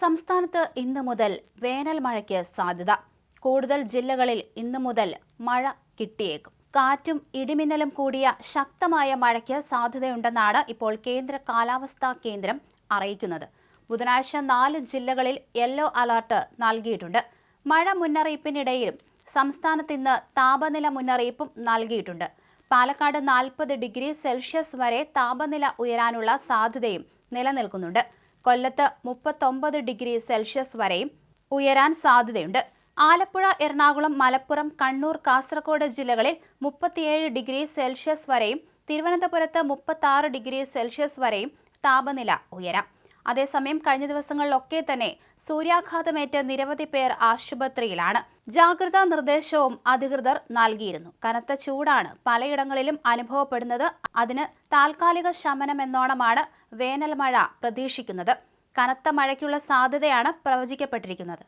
സംസ്ഥാനത്ത് ഇന്നു മുതൽ വേനൽ മഴയ്ക്ക് സാധ്യത. കൂടുതൽ ജില്ലകളിൽ ഇന്നു മുതൽ മഴ കിട്ടിയേക്കും. കാറ്റും ഇടിമിന്നലും കൂടിയ ശക്തമായ മഴയ്ക്ക് സാധ്യതയുണ്ടെന്നാണ് ഇപ്പോൾ കേന്ദ്ര കാലാവസ്ഥാ കേന്ദ്രം അറിയിക്കുന്നത്. ബുധനാഴ്ച 4 ജില്ലകളിൽ യെല്ലോ അലർട്ട് നൽകിയിട്ടുണ്ട്. മഴ മുന്നറിയിപ്പിനിടയിലും സംസ്ഥാനത്ത് ഇന്ന് താപനില മുന്നറിയിപ്പും നൽകിയിട്ടുണ്ട്. പാലക്കാട് 40 ഡിഗ്രി സെൽഷ്യസ് വരെ താപനില ഉയരാനുള്ള സാധ്യതയും നിലനിൽക്കുന്നുണ്ട്. കൊല്ലത്ത് 39 ഡിഗ്രി സെൽഷ്യസ് വരെയും ഉയരാൻ സാധ്യതയുണ്ട്. ആലപ്പുഴ, എറണാകുളം, മലപ്പുറം, കണ്ണൂർ, കാസർഗോഡ് ജില്ലകളിൽ 37 ഡിഗ്രി സെൽഷ്യസ് വരെയും തിരുവനന്തപുരത്ത് 36 ഡിഗ്രി സെൽഷ്യസ് വരെയും താപനില ഉയരാം. അതേസമയം കഴിഞ്ഞ ദിവസങ്ങളിലൊക്കെ തന്നെ സൂര്യാഘാതമേറ്റ് നിരവധി പേർ ആശുപത്രിയിലാണ്. ജാഗ്രതാ നിർദ്ദേശവും അധികൃതർ നൽകിയിരുന്നു. കനത്ത ചൂടാണ് പലയിടങ്ങളിലും അനുഭവപ്പെടുന്നത്. അതിന് താൽക്കാലിക ശമനമെന്നോണമാണ് വേനൽ മഴ പ്രതീക്ഷിക്കുന്നത്. കനത്ത മഴയ്ക്കുള്ള സാധ്യതയാണ് പ്രവചിക്കപ്പെട്ടിരിക്കുന്നത്.